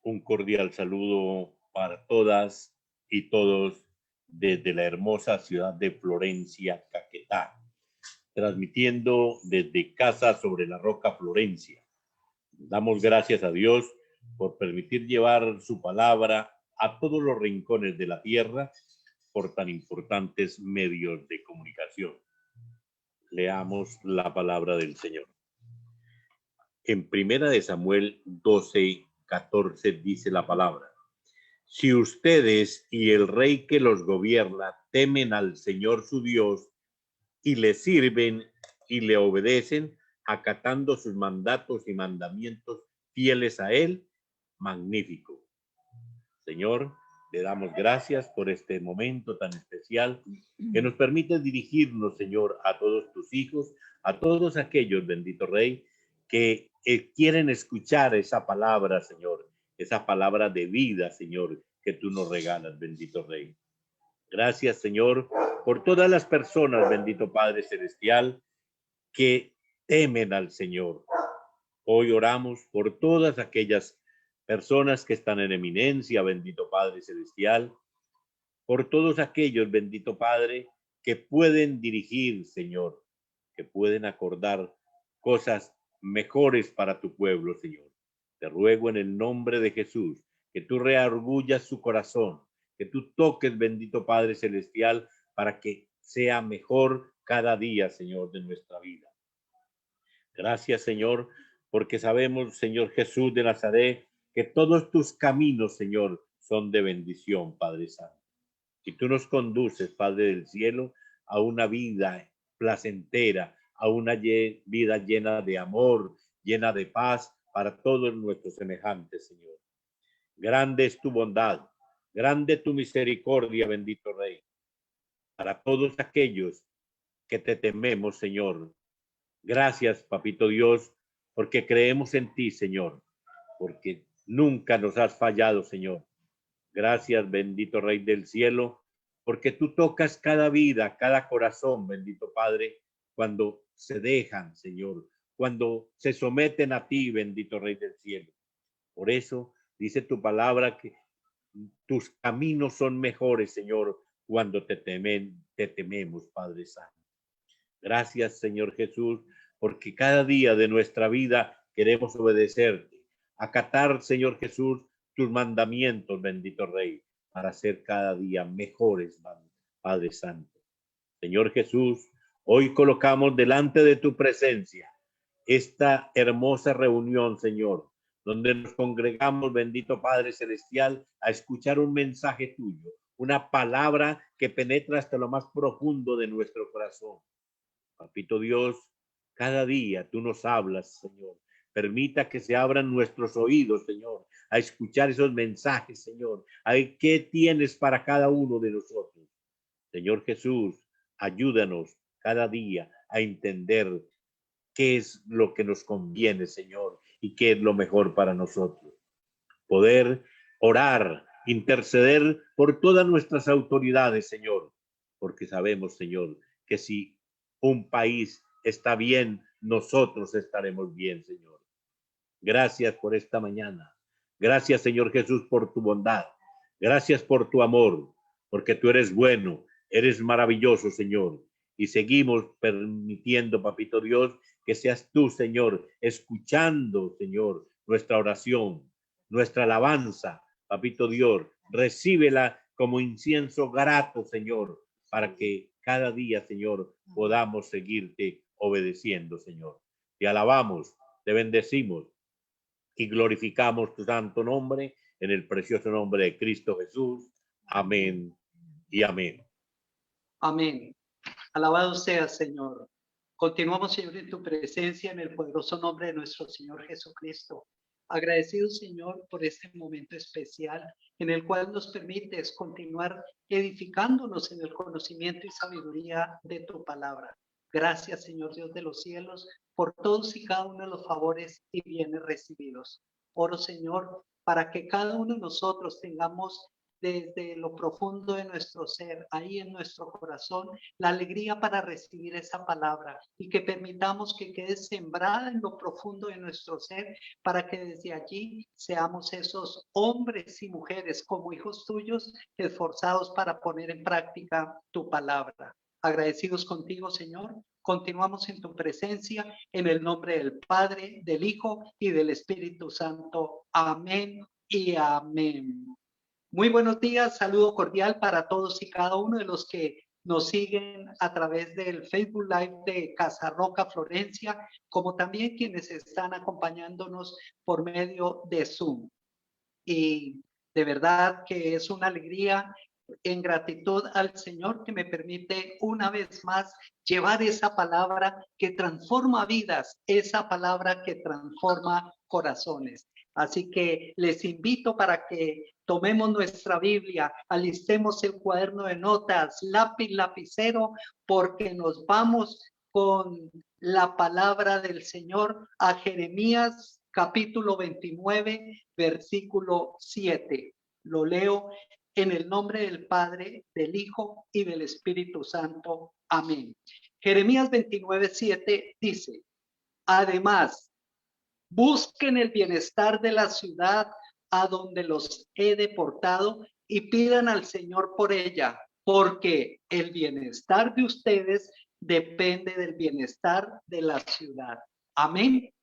Un cordial saludo para todas y todos desde la hermosa ciudad de Florencia, Caquetá, transmitiendo desde Casa sobre la Roca, Florencia. Damos gracias a Dios por permitir llevar su palabra a todos los rincones de la tierra por tan importantes medios de comunicación. Leamos la palabra del Señor. En Primera de Samuel 12:14 dice la palabra: si ustedes y el rey que los gobierna temen al Señor su Dios y le sirven y le obedecen, acatando sus mandatos y mandamientos fieles a él, magnífico. Señor, le damos gracias por este momento tan especial que nos permite dirigirnos, Señor, a todos tus hijos, a todos aquellos, bendito Rey, que quieren escuchar esa palabra, Señor, esa palabra de vida, Señor, que tú nos regalas, bendito Rey. Gracias, Señor, por todas las personas, bendito Padre Celestial, que temen al Señor. Hoy oramos por todas aquellas personas que están en eminencia, bendito Padre Celestial, por todos aquellos, bendito Padre, que pueden dirigir, Señor, que pueden acordar cosas mejores para tu pueblo, Señor. Te ruego en el nombre de Jesús que tú reargullas su corazón, que tú toques, bendito Padre Celestial, para que sea mejor cada día, Señor, de nuestra vida. Gracias, Señor, porque sabemos, Señor Jesús de Nazaret, que todos tus caminos, Señor, son de bendición, Padre Santo. Y tú nos conduces, Padre del cielo, a una vida placentera, a una vida llena de amor, llena de paz para todos nuestros semejantes, Señor. Grande es tu bondad, grande tu misericordia, bendito Rey, para todos aquellos que te tememos, Señor. Gracias, Papito Dios, porque creemos en ti, Señor, porque nunca nos has fallado, Señor. Gracias, bendito Rey del cielo, porque tú tocas cada vida, cada corazón, bendito Padre, cuando se dejan, Señor, cuando se someten a ti, bendito Rey del cielo. Por eso dice tu palabra que tus caminos son mejores, Señor, cuando te tememos, Padre Santo. Gracias, Señor Jesús, porque cada día de nuestra vida queremos obedecerte, acatar, Señor Jesús, tus mandamientos, bendito Rey, para ser cada día mejores, Padre Santo. Señor Jesús, hoy colocamos delante de tu presencia esta hermosa reunión, Señor, donde nos congregamos, bendito Padre Celestial, a escuchar un mensaje tuyo, una palabra que penetra hasta lo más profundo de nuestro corazón. Papito Dios, cada día tú nos hablas, Señor. Permita que se abran nuestros oídos, Señor, a escuchar esos mensajes, Señor. ¿Qué tienes para cada uno de nosotros? Señor Jesús, ayúdanos cada día a entender qué es lo que nos conviene, Señor, y qué es lo mejor para nosotros. Poder orar, interceder por todas nuestras autoridades, Señor, porque sabemos, Señor, que si un país está bien, nosotros estaremos bien, Señor. Gracias por esta mañana. Gracias, Señor Jesús, por tu bondad. Gracias por tu amor, porque tú eres bueno, eres maravilloso, Señor. Y seguimos permitiendo, Papito Dios, que seas tú, Señor, escuchando, Señor, nuestra oración, nuestra alabanza, Papito Dios. Recíbela como incienso grato, Señor, para que cada día, Señor, podamos seguirte obedeciendo, Señor. Te alabamos, te bendecimos y glorificamos tu santo nombre en el precioso nombre de Cristo Jesús. Amén y amén. Amén. Alabado sea, Señor. Continuamos, Señor, en tu presencia en el poderoso nombre de nuestro Señor Jesucristo. Agradecido, Señor, por este momento especial en el cual nos permites continuar edificándonos en el conocimiento y sabiduría de tu palabra. Gracias, Señor Dios de los cielos, por todos y cada uno de los favores y bienes recibidos. Oro, Señor, para que cada uno de nosotros tengamos desde lo profundo de nuestro ser, ahí en nuestro corazón, la alegría para recibir esa palabra y que permitamos que quede sembrada en lo profundo de nuestro ser para que desde allí seamos esos hombres y mujeres como hijos tuyos esforzados para poner en práctica tu palabra. Agradecidos contigo, Señor. Continuamos en tu presencia, en el nombre del Padre, del Hijo y del Espíritu Santo. Amén y amén. Muy buenos días, saludo cordial para todos y cada uno de los que nos siguen a través del Facebook Live de Casa Roca Florencia, como también quienes están acompañándonos por medio de Zoom. Y de verdad que es una alegría en gratitud al Señor que me permite una vez más llevar esa palabra que transforma vidas, esa palabra que transforma corazones. Así que les invito para que tomemos nuestra Biblia, alistemos el cuaderno de notas, lápiz, lapicero, porque nos vamos con la palabra del Señor a Jeremías capítulo 29, versículo 7. Lo leo en el nombre del Padre, del Hijo y del Espíritu Santo. Amén. Jeremías 29, 7 dice, además, busquen el bienestar de la ciudad a donde los he deportado y pidan al Señor por ella, porque el bienestar de ustedes depende del bienestar de la ciudad. Amén.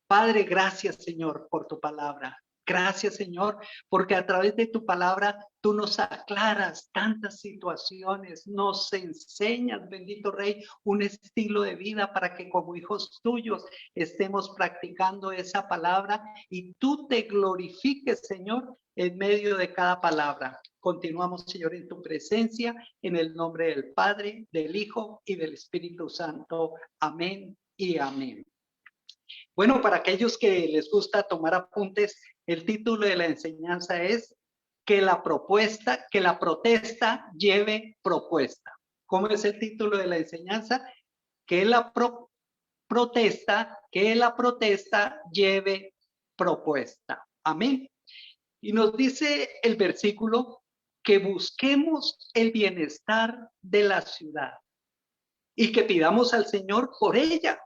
Padre, gracias, Señor, por tu palabra. Gracias, Señor, porque a través de tu palabra tú nos aclaras tantas situaciones, nos enseñas, bendito Rey, un estilo de vida para que como hijos tuyos estemos practicando esa palabra y tú te glorifiques, Señor, en medio de cada palabra. Continuamos, Señor, en tu presencia, en el nombre del Padre, del Hijo y del Espíritu Santo. Amén y amén. Bueno, para aquellos que les gusta tomar apuntes, el título de la enseñanza es que la protesta lleve propuesta. ¿Cómo es el título de la enseñanza? Que la protesta lleve propuesta. Amén. Y nos dice el versículo que busquemos el bienestar de la ciudad y que pidamos al Señor por ella.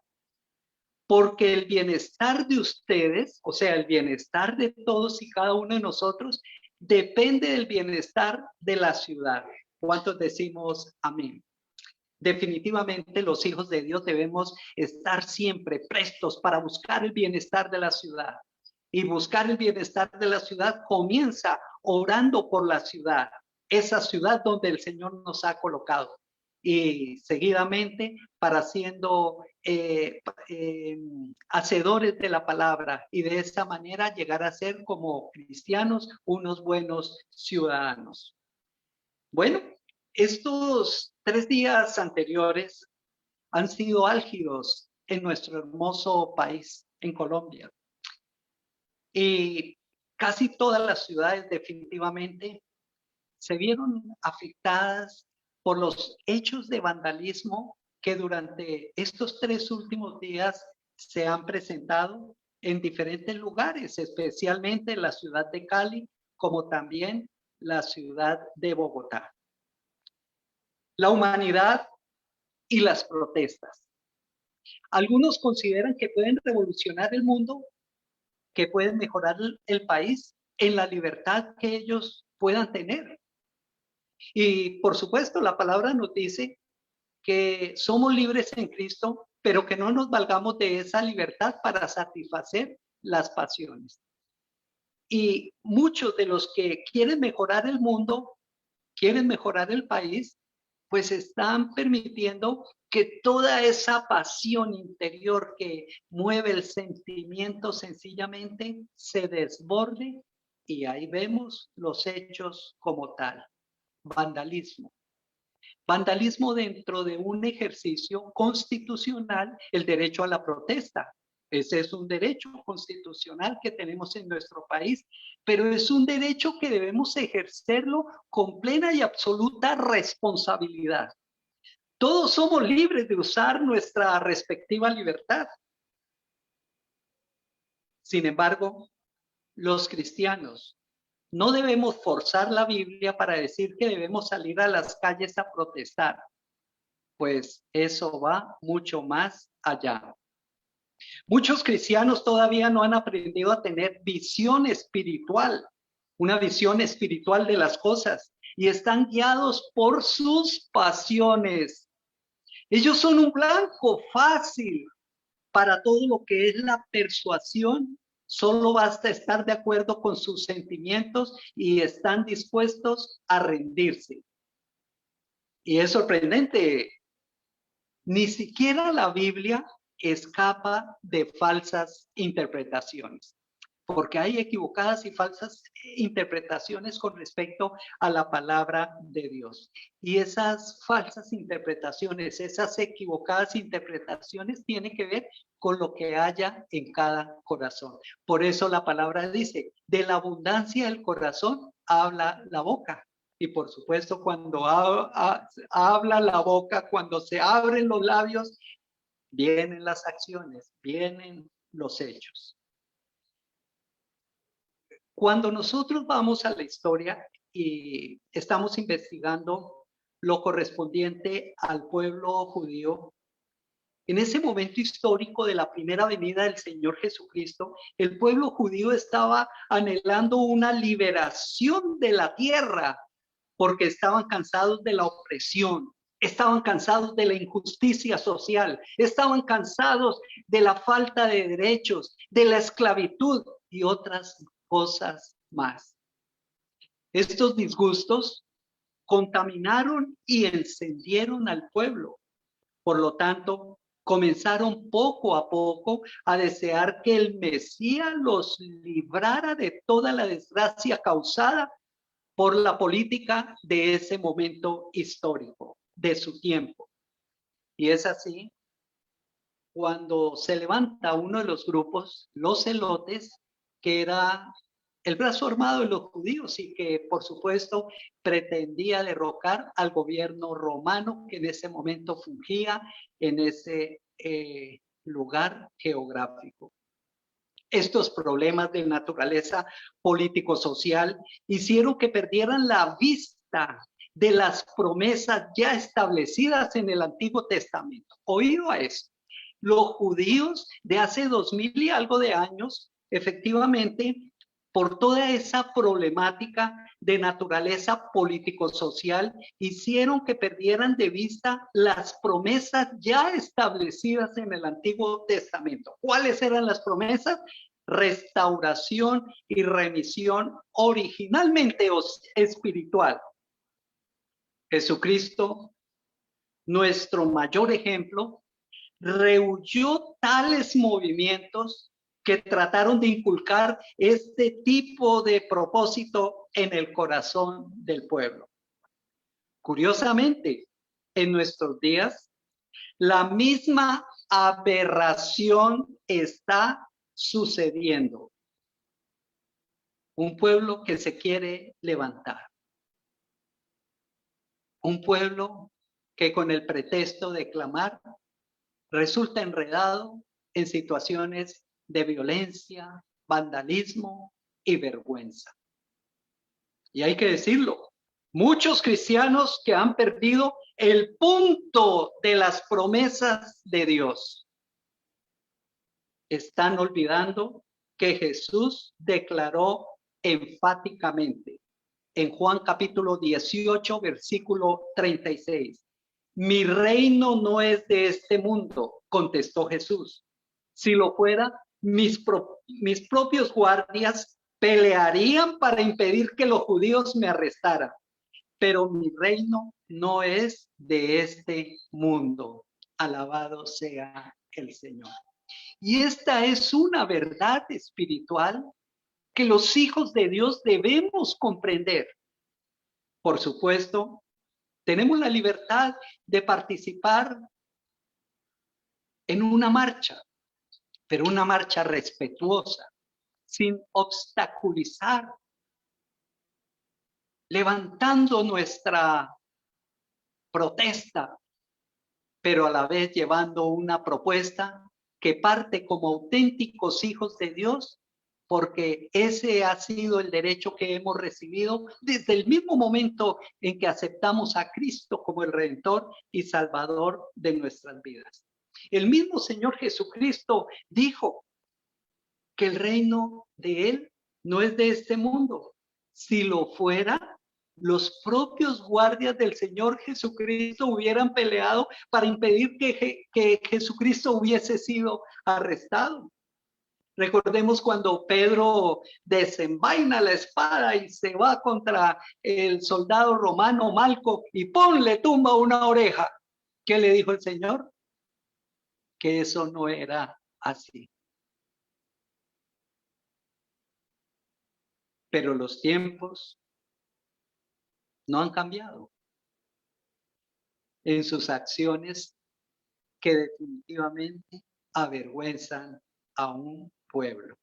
Porque el bienestar de ustedes, o sea, el bienestar de todos y cada uno de nosotros, depende del bienestar de la ciudad. ¿Cuántos decimos amén? Definitivamente los hijos de Dios debemos estar siempre prestos para buscar el bienestar de la ciudad. Y buscar el bienestar de la ciudad comienza orando por la ciudad, esa ciudad donde el Señor nos ha colocado. Y seguidamente para siendo hacedores de la palabra y de esa manera llegar a ser como cristianos unos buenos ciudadanos. Bueno, estos 3 días anteriores han sido álgidos en nuestro hermoso país, en Colombia. Y casi todas las ciudades definitivamente se vieron afectadas por los hechos de vandalismo que durante estos 3 últimos días se han presentado en diferentes lugares, especialmente en la ciudad de Cali, como también la ciudad de Bogotá. La humanidad y las protestas. Algunos consideran que pueden revolucionar el mundo, que pueden mejorar el país en la libertad que ellos puedan tener. Y por supuesto, la palabra nos dice que somos libres en Cristo, pero que no nos valgamos de esa libertad para satisfacer las pasiones. Y muchos de los que quieren mejorar el mundo, quieren mejorar el país, pues están permitiendo que toda esa pasión interior que mueve el sentimiento sencillamente se desborde y ahí vemos los hechos como tal. Vandalismo. Vandalismo dentro de un ejercicio constitucional, el derecho a la protesta. Ese es un derecho constitucional que tenemos en nuestro país, pero es un derecho que debemos ejercerlo con plena y absoluta responsabilidad. Todos somos libres de usar nuestra respectiva libertad. Sin embargo, los cristianos no debemos forzar la Biblia para decir que debemos salir a las calles a protestar, pues eso va mucho más allá. Muchos cristianos todavía no han aprendido a tener visión espiritual, una visión espiritual de las cosas, y están guiados por sus pasiones. Ellos son un blanco fácil para todo lo que es la persuasión. Solo basta estar de acuerdo con sus sentimientos y están dispuestos a rendirse. Y es sorprendente, ni siquiera la Biblia escapa de falsas interpretaciones, porque hay equivocadas y falsas interpretaciones con respecto a la palabra de Dios. Y esas falsas interpretaciones, esas equivocadas interpretaciones tienen que ver con lo que haya en cada corazón. Por eso la palabra dice, de la abundancia del corazón habla la boca. Y por supuesto, cuando habla la boca, cuando se abren los labios, vienen las acciones, vienen los hechos. Cuando nosotros vamos a la historia y estamos investigando lo correspondiente al pueblo judío, en ese momento histórico de la primera venida del Señor Jesucristo, el pueblo judío estaba anhelando una liberación de la tierra, porque estaban cansados de la opresión, estaban cansados de la injusticia social, estaban cansados de la falta de derechos, de la esclavitud y otras cosas más. Estos disgustos contaminaron y encendieron al pueblo. Por lo tanto, comenzaron poco a poco a desear que el Mesías los librara de toda la desgracia causada por la política de ese momento histórico, de su tiempo. Y es así cuando se levanta uno de los grupos, los celotes, que era el brazo armado de los judíos y que, por supuesto, pretendía derrocar al gobierno romano que en ese momento fungía en ese lugar geográfico. Estos problemas de naturaleza político-social hicieron que perdieran la vista de las promesas ya establecidas en el Antiguo Testamento. Oído a esto, los judíos de hace 2000 y algo de años, efectivamente, por toda esa problemática de naturaleza político-social, hicieron que perdieran de vista las promesas ya establecidas en el Antiguo Testamento. ¿Cuáles eran las promesas? Restauración y remisión originalmente espiritual. Jesucristo, nuestro mayor ejemplo, rehuyó tales movimientos que trataron de inculcar este tipo de propósito en el corazón del pueblo. Curiosamente, en nuestros días, la misma aberración está sucediendo. Un pueblo que se quiere levantar. Un pueblo que con el pretexto de clamar resulta enredado en situaciones de violencia, vandalismo y vergüenza. Y hay que decirlo, muchos cristianos que han perdido el punto de las promesas de Dios están olvidando que Jesús declaró enfáticamente en Juan capítulo 18, versículo 36. Mi reino no es de este mundo, contestó Jesús. Si lo fuera, mis propios guardias pelearían para impedir que los judíos me arrestaran. Pero mi reino no es de este mundo. Alabado sea el Señor. Y esta es una verdad espiritual que los hijos de Dios debemos comprender. Por supuesto, tenemos la libertad de participar en una marcha, pero una marcha respetuosa, sin obstaculizar, levantando nuestra protesta, pero a la vez llevando una propuesta que parte como auténticos hijos de Dios porque ese ha sido el derecho que hemos recibido desde el mismo momento en que aceptamos a Cristo como el Redentor y Salvador de nuestras vidas. El mismo Señor Jesucristo dijo que el reino de Él no es de este mundo. Si lo fuera, los propios guardias del Señor Jesucristo hubieran peleado para impedir que Jesucristo hubiese sido arrestado. Recordemos cuando Pedro desenvaina la espada y se va contra el soldado romano Malco y ¡pum! Le tumba una oreja. ¿Qué le dijo el Señor? Que eso no era así. Pero los tiempos no han cambiado en sus acciones que definitivamente avergüenzan a un pueblo.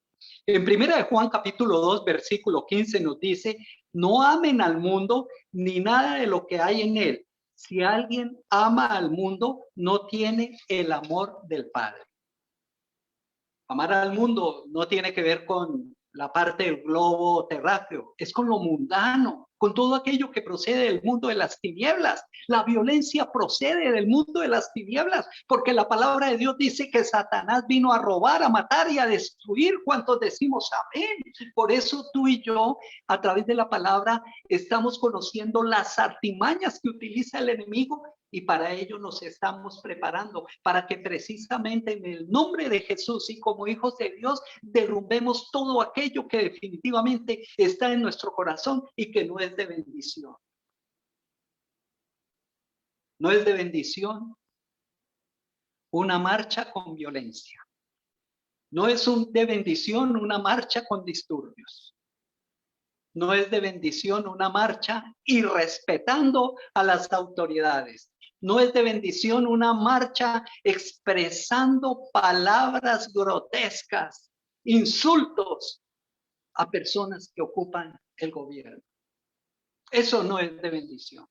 En 1 de Juan capítulo 2, versículo 15 nos dice, no amen al mundo ni nada de lo que hay en él. Si alguien ama al mundo, no tiene el amor del Padre. Amar al mundo no tiene que ver con la parte del globo terráqueo, es con lo mundano, con todo aquello que procede del mundo de las tinieblas. La violencia procede del mundo de las tinieblas, porque la palabra de Dios dice que Satanás vino a robar, a matar y a destruir. ¿Cuántos decimos amén? Por eso tú y yo, a través de la palabra, estamos conociendo las artimañas que utiliza el enemigo y para ello nos estamos preparando, para que precisamente en el nombre de Jesús y como hijos de Dios derrumbemos todo aquello que definitivamente está en nuestro corazón y que no es de bendición. No es de bendición una marcha con violencia. No es de bendición una marcha con disturbios. No es de bendición una marcha irrespetando a las autoridades. No es de bendición una marcha expresando palabras grotescas, insultos a personas que ocupan el gobierno. Eso no es de bendición.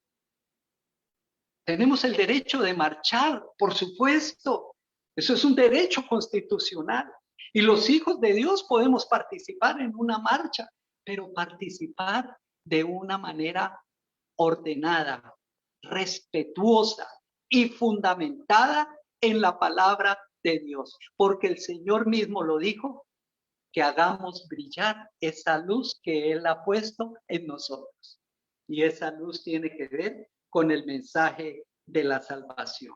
Tenemos el derecho de marchar, por supuesto. Eso es un derecho constitucional. Y los hijos de Dios podemos participar en una marcha, pero participar de una manera ordenada, respetuosa y fundamentada en la palabra de Dios. Porque el Señor mismo lo dijo, que hagamos brillar esa luz que Él ha puesto en nosotros. Y esa luz tiene que ver con el mensaje de la salvación.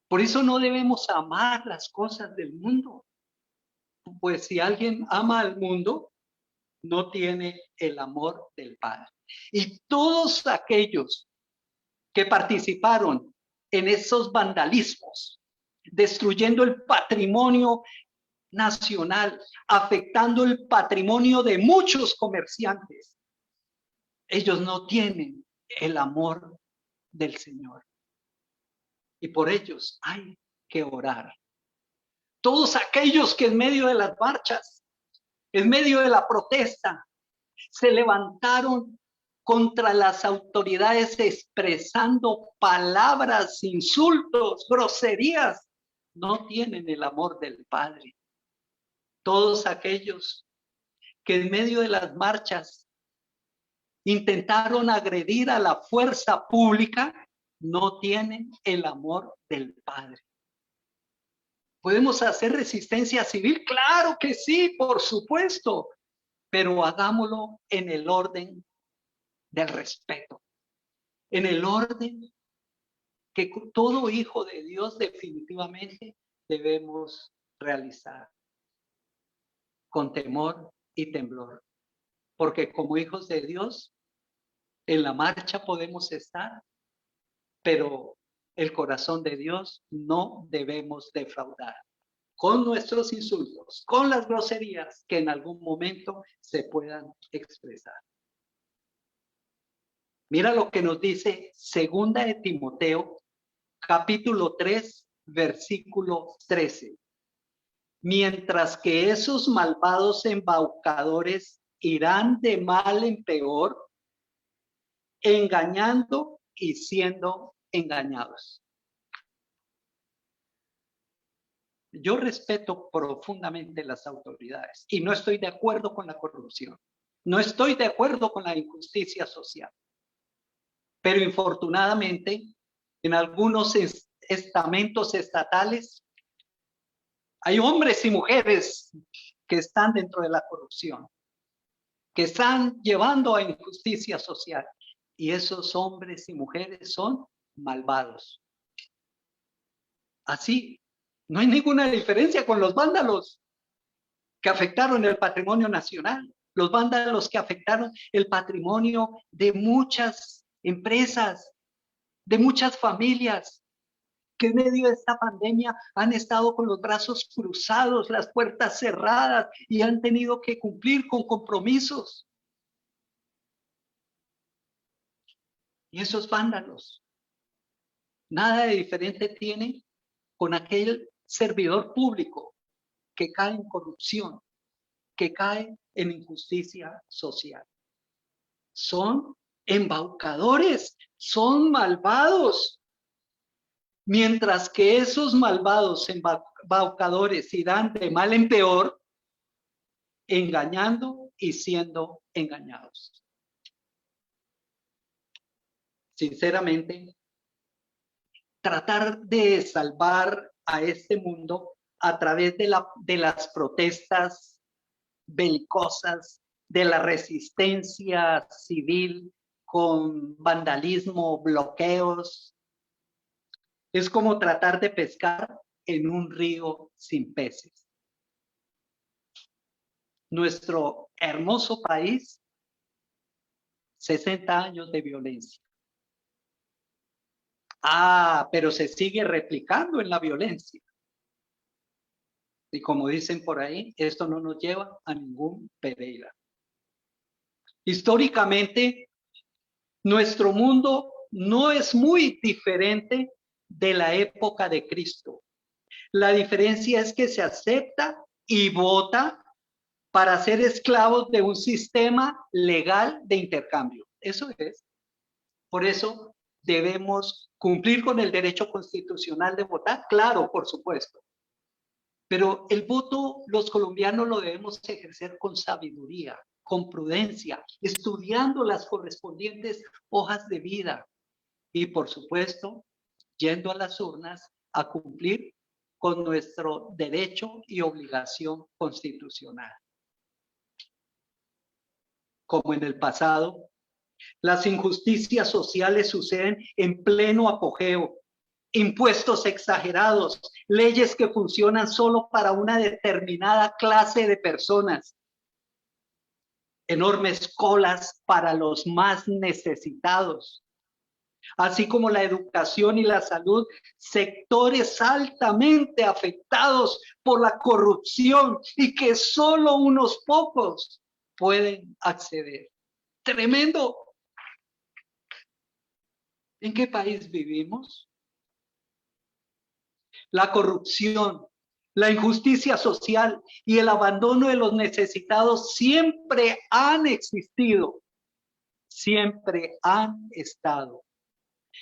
Por eso no debemos amar las cosas del mundo. Pues si alguien ama al mundo, no tiene el amor del Padre. Y todos aquellos que participaron en esos vandalismos, destruyendo el patrimonio nacional, afectando el patrimonio de muchos comerciantes, ellos no tienen el amor del Señor. Y por ellos hay que orar. Todos aquellos que en medio de las marchas, en medio de la protesta, se levantaron contra las autoridades expresando palabras, insultos, groserías, no tienen el amor del Padre. Todos aquellos que en medio de las marchas intentaron agredir a la fuerza pública, no tienen el amor del Padre. ¿Podemos hacer resistencia civil? Claro que sí, por supuesto, pero hagámoslo en el orden del respeto, en el orden que todo hijo de Dios definitivamente debemos realizar, con temor y temblor, porque como hijos de Dios, en la marcha podemos estar, pero el corazón de Dios no debemos defraudar con nuestros insultos, con las groserías que en algún momento se puedan expresar. Mira lo que nos dice 2 de Timoteo, capítulo 3, versículo 13. Mientras que esos malvados embaucadores irán de mal en peor, engañando y siendo engañados. Yo respeto profundamente las autoridades y no estoy de acuerdo con la corrupción. No estoy de acuerdo con la injusticia social. Pero infortunadamente, en algunos estamentos estatales, hay hombres y mujeres que están dentro de la corrupción, que están llevando a injusticia social. Y esos hombres y mujeres son malvados. Así, no hay ninguna diferencia con los vándalos que afectaron el patrimonio nacional, los vándalos que afectaron el patrimonio de muchas empresas, de muchas familias, que en medio de esta pandemia han estado con los brazos cruzados, las puertas cerradas y han tenido que cumplir con compromisos. Y esos vándalos, nada de diferente tienen con aquel servidor público que cae en corrupción, que cae en injusticia social. Son embaucadores, son malvados. Mientras que esos malvados embaucadores irán de mal en peor, engañando y siendo engañados. Sinceramente, tratar de salvar a este mundo a través de las protestas belicosas, de la resistencia civil con vandalismo, bloqueos, es como tratar de pescar en un río sin peces. Nuestro hermoso país, 60 años de violencia. Pero se sigue replicando en la violencia. Y como dicen por ahí, esto no nos lleva a ningún Pereira. Históricamente, nuestro mundo no es muy diferente de la época de Cristo. La diferencia es que se acepta y vota para ser esclavos de un sistema legal de intercambio. Eso es. Por eso debemos cumplir con el derecho constitucional de votar, claro, por supuesto. Pero el voto, los colombianos lo debemos ejercer con sabiduría, con prudencia, estudiando las correspondientes hojas de vida y, por supuesto, yendo a las urnas a cumplir con nuestro derecho y obligación constitucional. Como en el pasado, las injusticias sociales suceden en pleno apogeo. Impuestos exagerados, leyes que funcionan solo para una determinada clase de personas, enormes colas para los más necesitados, así como la educación y la salud, sectores altamente afectados por la corrupción y que solo unos pocos pueden acceder. Tremendo. ¿En qué país vivimos? La corrupción, la injusticia social y el abandono de los necesitados siempre han existido, siempre han estado.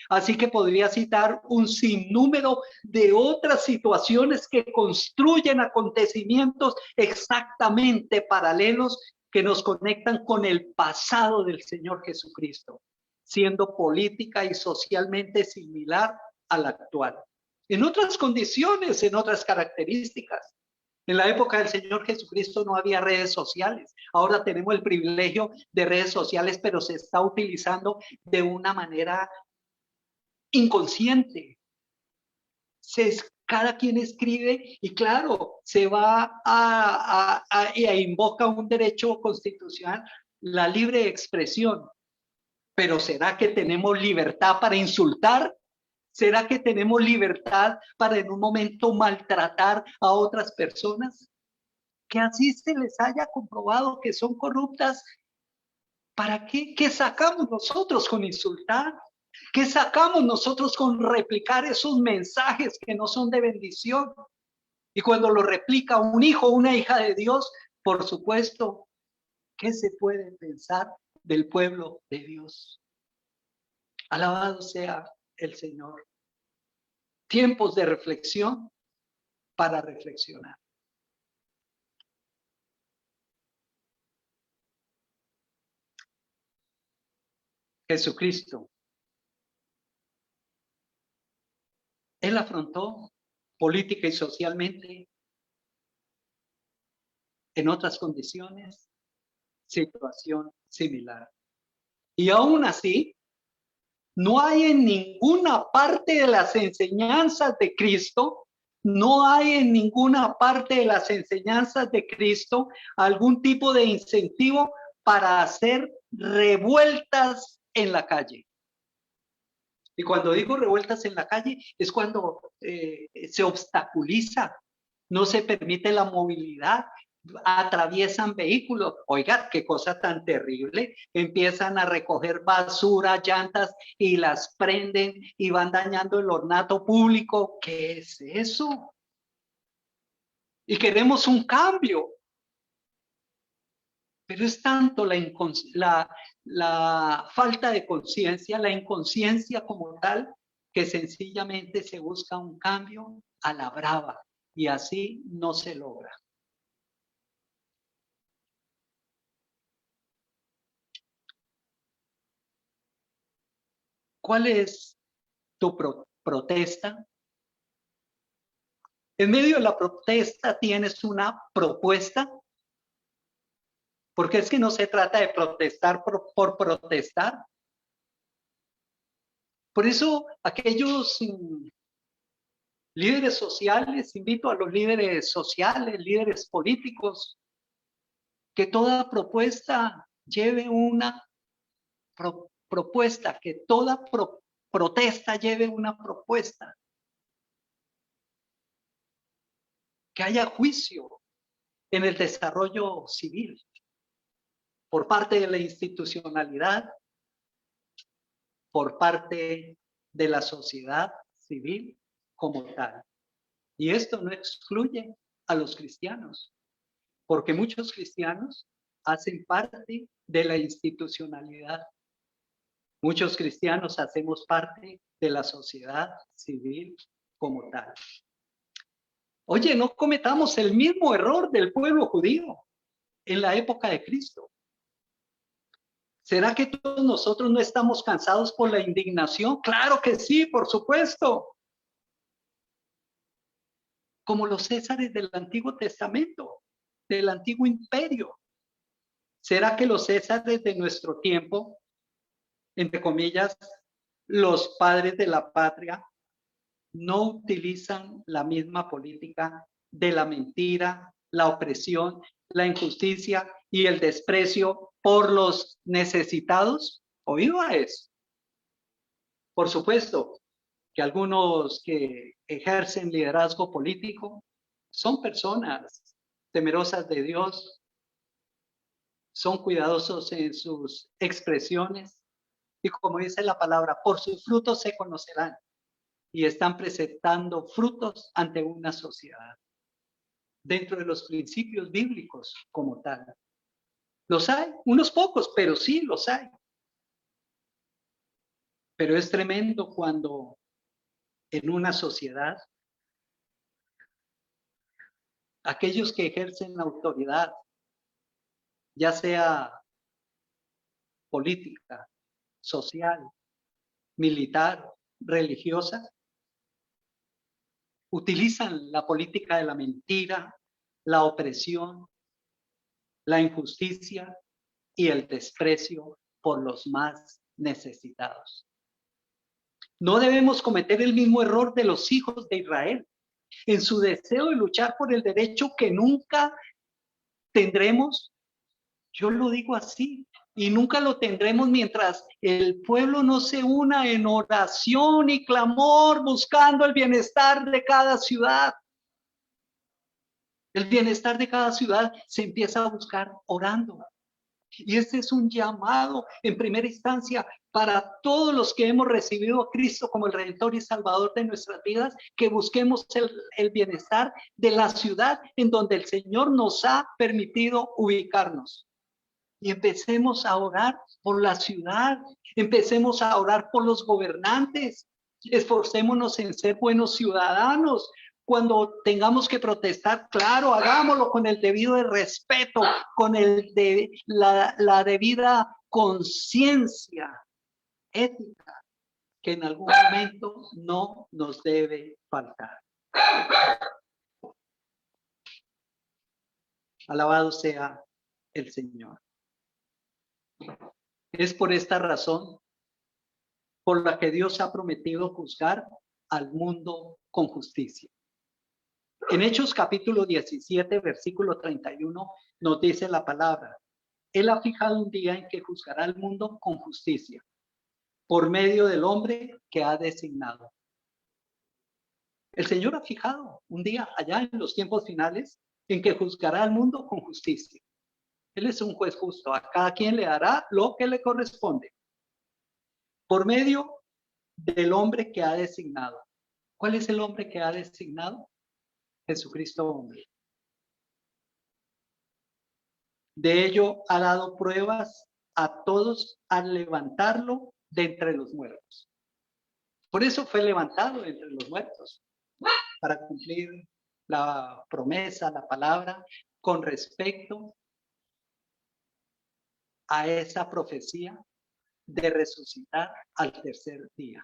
Así que podría citar un sinnúmero de otras situaciones que construyen acontecimientos exactamente paralelos que nos conectan con el pasado del Señor Jesucristo, siendo política y socialmente similar a la actual. En otras condiciones, en otras características. En la época del Señor Jesucristo no había redes sociales. Ahora tenemos el privilegio de redes sociales, pero se está utilizando de una manera inconsciente. Cada quien escribe y claro, se va a invoca un derecho constitucional, la libre expresión. Pero ¿será que tenemos libertad para insultar? ¿Será que tenemos libertad para en un momento maltratar a otras personas? Que así se les haya comprobado que son corruptas. ¿Para qué? ¿Qué sacamos nosotros con insultar? ¿Qué sacamos nosotros con replicar esos mensajes que no son de bendición? Y cuando lo replica un hijo o una hija de Dios, por supuesto, ¿qué se puede pensar del pueblo de Dios? Alabado sea el Señor. Tiempos de reflexión, para reflexionar. Jesucristo, Él afrontó política y socialmente en otras condiciones, situación similar. Y aún así, no hay en ninguna parte de las enseñanzas de Cristo, no hay en ninguna parte de las enseñanzas de Cristo algún tipo de incentivo para hacer revueltas en la calle. Y cuando digo revueltas en la calle, es cuando se obstaculiza, no se permite la movilidad, atraviesan vehículos. Oiga, qué cosa tan terrible. Empiezan a recoger basura, llantas y las prenden y van dañando el ornato público. ¿Qué es eso? Y queremos un cambio. Pero es tanto la falta de conciencia, la inconsciencia como tal, que sencillamente se busca un cambio a la brava y así no se logra. ¿Cuál es tu protesta? En medio de la protesta tienes una propuesta, porque es que no se trata de protestar por protestar. Por eso aquellos líderes sociales, invito a los líderes sociales, líderes políticos, que toda propuesta lleve una propuesta, que toda protesta lleve una propuesta, que haya juicio en el desarrollo civil por parte de la institucionalidad, por parte de la sociedad civil como tal. Y esto no excluye a los cristianos, porque muchos cristianos hacen parte de la institucionalidad. Muchos cristianos hacemos parte de la sociedad civil como tal. Oye, no cometamos el mismo error del pueblo judío en la época de Cristo. ¿Será que todos nosotros no estamos cansados por la indignación? Claro que sí, por supuesto. Como los césares del Antiguo Testamento, del Antiguo Imperio. ¿Será que los césares de nuestro tiempo, entre comillas, los padres de la patria, no utilizan la misma política de la mentira, la opresión, la injusticia y el desprecio por los necesitados? ¿Oído eso? Por supuesto que algunos que ejercen liderazgo político son personas temerosas de Dios, son cuidadosos en sus expresiones y como dice la palabra, por sus frutos se conocerán y están presentando frutos ante una sociedad dentro de los principios bíblicos como tal. Los hay, unos pocos, pero sí los hay. Pero es tremendo cuando en una sociedad aquellos que ejercen autoridad, ya sea política, social, militar, religiosa, utilizan la política de la mentira, la opresión, la injusticia y el desprecio por los más necesitados. No debemos cometer el mismo error de los hijos de Israel en su deseo de luchar por el derecho que nunca tendremos. Yo lo digo así, y nunca lo tendremos mientras el pueblo no se una en oración y clamor buscando el bienestar de cada ciudad. El bienestar de cada ciudad se empieza a buscar orando. Y este es un llamado en primera instancia para todos los que hemos recibido a Cristo como el Redentor y Salvador de nuestras vidas, que busquemos el bienestar de la ciudad en donde el Señor nos ha permitido ubicarnos. Y empecemos a orar por la ciudad, empecemos a orar por los gobernantes, esforcémonos en ser buenos ciudadanos, Cuando tengamos que protestar, claro, hagámoslo con el debido respeto, con la debida conciencia ética, que en algún momento no nos debe faltar. Alabado sea el Señor. Es por esta razón por la que Dios ha prometido juzgar al mundo con justicia. En Hechos capítulo 17, versículo 31, nos dice la palabra: Él ha fijado un día en que juzgará al mundo con justicia, por medio del hombre que ha designado. El Señor ha fijado un día allá en los tiempos finales en que juzgará al mundo con justicia. Él es un juez justo, a cada quien le dará lo que le corresponde, por medio del hombre que ha designado. ¿Cuál es el hombre que ha designado? Jesucristo hombre. De ello ha dado pruebas a todos al levantarlo de entre los muertos. Por eso fue levantado de entre los muertos, para cumplir la promesa, la palabra, con respecto a esa profecía de resucitar al tercer día.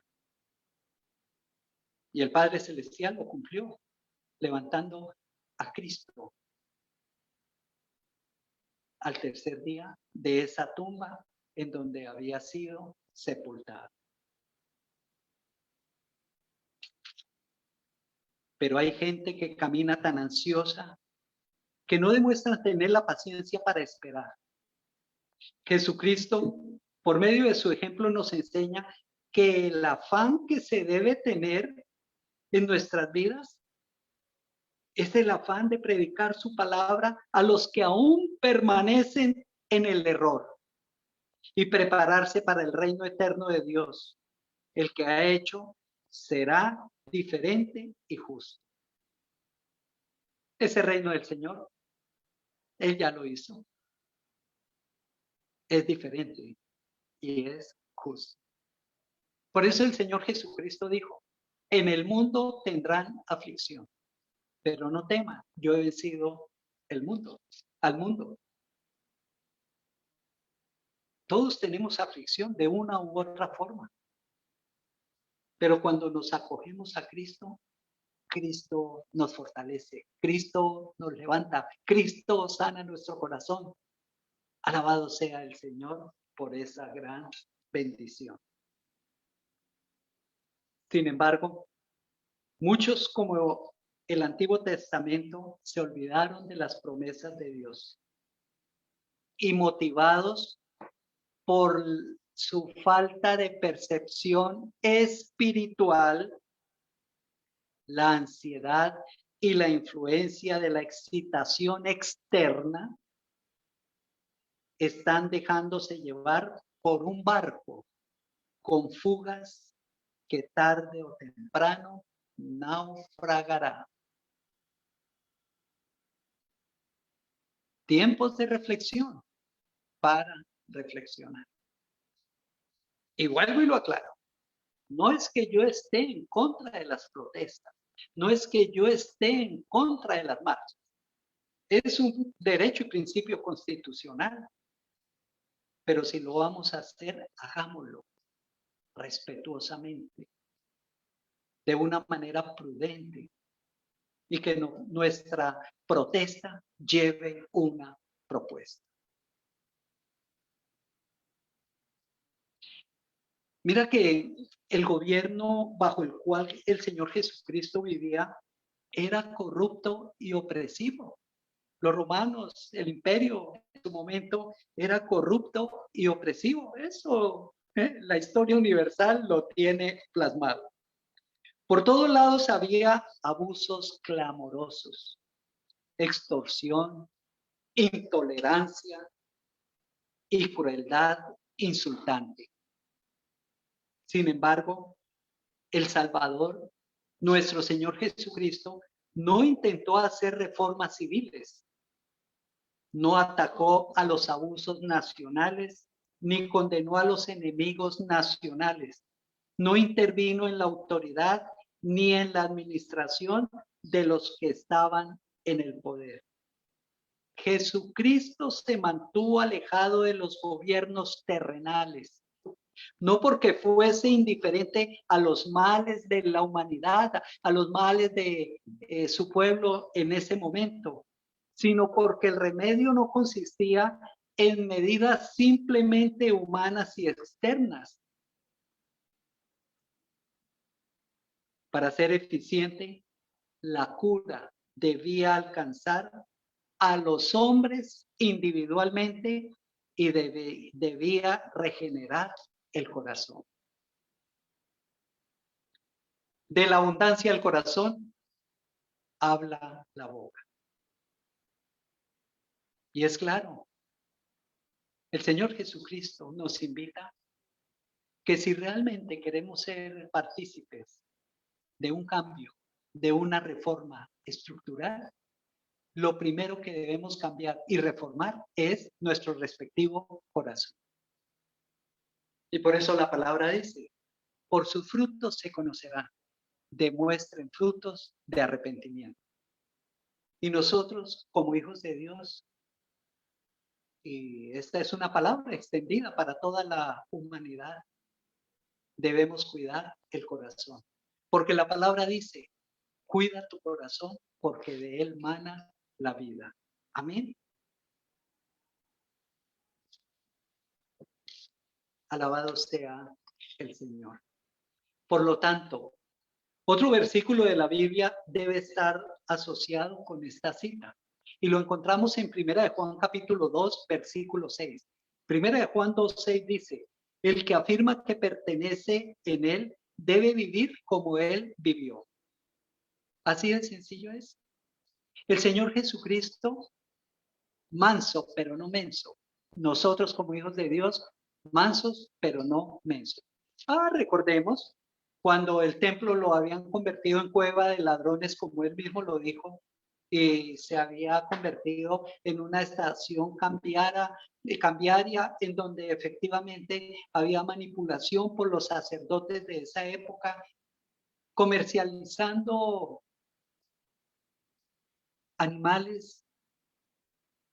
Y el Padre Celestial lo cumplió, levantando a Cristo al tercer día de esa tumba en donde había sido sepultado. Pero hay gente que camina tan ansiosa que no demuestra tener la paciencia para esperar. Jesucristo, por medio de su ejemplo, nos enseña que el afán que se debe tener en nuestras vidas es el afán de predicar su palabra a los que aún permanecen en el error y prepararse para el reino eterno de Dios. El que ha hecho será diferente y justo. Ese reino del Señor, Él ya lo hizo. Es diferente y es justo. Por eso el Señor Jesucristo dijo: en el mundo tendrán aflicción, pero no teman, yo he vencido el mundo, al mundo. Todos tenemos aflicción de una u otra forma. Pero cuando nos acogemos a Cristo, Cristo nos fortalece, Cristo nos levanta, Cristo sana nuestro corazón. Alabado sea el Señor por esa gran bendición. Sin embargo, muchos, como el Antiguo Testamento, se olvidaron de las promesas de Dios y, motivados por su falta de percepción espiritual, la ansiedad y la influencia de la excitación externa, están dejándose llevar por un barco con fugas que tarde o temprano naufragará. Tiempos de reflexión para reflexionar. Y vuelvo y lo aclaro. No es que yo esté en contra de las protestas, no es que yo esté en contra de las marchas. Es un derecho y principio constitucional. Pero si lo vamos a hacer, hagámoslo respetuosamente, de una manera prudente, y que nuestra protesta lleve una propuesta. Mira que el gobierno bajo el cual el Señor Jesucristo vivía era corrupto y opresivo. Los romanos, el imperio en su momento era corrupto y opresivo. Eso, la historia universal lo tiene plasmado. Por todos lados había abusos clamorosos, extorsión, intolerancia y crueldad insultante. Sin embargo, el Salvador, nuestro Señor Jesucristo, no intentó hacer reformas civiles, no atacó a los abusos nacionales, ni condenó a los enemigos nacionales, no intervino en la autoridad, ni en la administración, de los que estaban en el poder. Jesucristo se mantuvo alejado de los gobiernos terrenales, no porque fuese indiferente a los males de la humanidad, a los males de su pueblo en ese momento, sino porque el remedio no consistía en medidas simplemente humanas y externas. Para ser eficiente, la cura debía alcanzar a los hombres individualmente y debía regenerar el corazón. De la abundancia del corazón habla la boca. Y es claro, el Señor Jesucristo nos invita que si realmente queremos ser partícipes de un cambio, de una reforma estructural, lo primero que debemos cambiar y reformar es nuestro respectivo corazón. Y por eso la palabra dice, por sus frutos se conocerán, demuestren frutos de arrepentimiento. Y nosotros, como hijos de Dios, y esta es una palabra extendida para toda la humanidad, debemos cuidar el corazón. Porque la palabra dice, cuida tu corazón porque de él mana la vida. Amén. Alabado sea el Señor. Por lo tanto, otro versículo de la Biblia debe estar asociado con esta cita. Y lo encontramos en 1 de Juan capítulo 2, versículo 6. 1 de Juan 2, 6 dice, el que afirma que pertenece en él debe vivir como él vivió. Así de sencillo es. El Señor Jesucristo, manso, pero no menso. Nosotros como hijos de Dios, mansos, pero no mensos. Recordemos cuando el templo lo habían convertido en cueva de ladrones, como él mismo lo dijo, y se había convertido en una estación cambiaria en donde efectivamente había manipulación por los sacerdotes de esa época, comercializando animales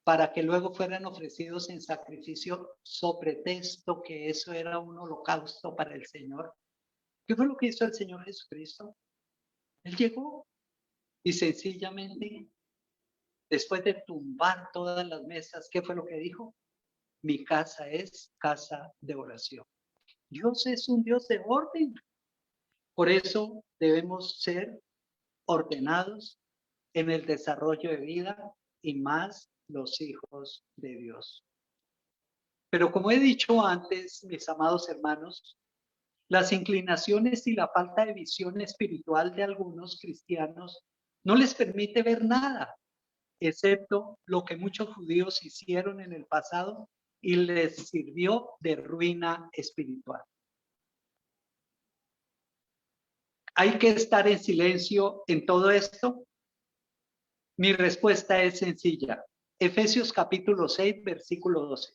para que luego fueran ofrecidos en sacrificio sobre pretexto que eso era un holocausto para el Señor. ¿Qué fue lo que hizo el Señor Jesucristo? Él llegó y sencillamente, después de tumbar todas las mesas, ¿qué fue lo que dijo? Mi casa es casa de oración. Dios es un Dios de orden. Por eso debemos ser ordenados en el desarrollo de vida y más los hijos de Dios. Pero como he dicho antes, mis amados hermanos, las inclinaciones y la falta de visión espiritual de algunos cristianos no les permite ver nada, excepto lo que muchos judíos hicieron en el pasado y les sirvió de ruina espiritual. ¿Hay que estar en silencio en todo esto? Mi respuesta es sencilla. Efesios capítulo 6, versículo 12.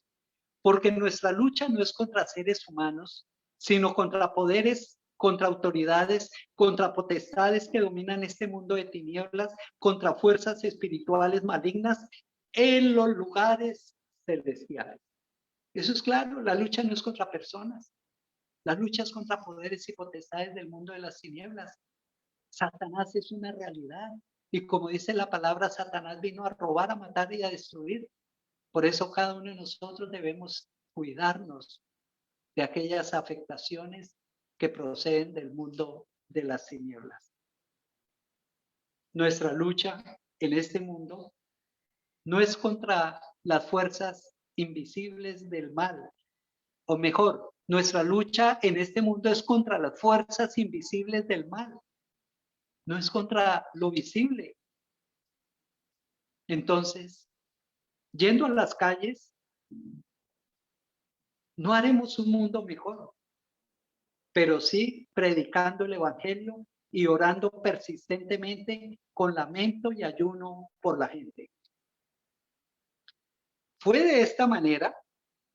Porque nuestra lucha no es contra seres humanos, sino contra poderes, contra autoridades, contra potestades que dominan este mundo de tinieblas, contra fuerzas espirituales malignas en los lugares celestiales. Eso es claro, la lucha no es contra personas, la lucha es contra poderes y potestades del mundo de las tinieblas. Satanás es una realidad y como dice la palabra, Satanás vino a robar, a matar y a destruir. Por eso cada uno de nosotros debemos cuidarnos de aquellas afectaciones que proceden del mundo de las tinieblas. Nuestra lucha en este mundo no es contra las fuerzas invisibles del mal, o mejor, nuestra lucha en este mundo es contra las fuerzas invisibles del mal, no es contra lo visible. Entonces, yendo a las calles, no haremos un mundo mejor, pero sí predicando el evangelio y orando persistentemente con lamento y ayuno por la gente. Fue de esta manera.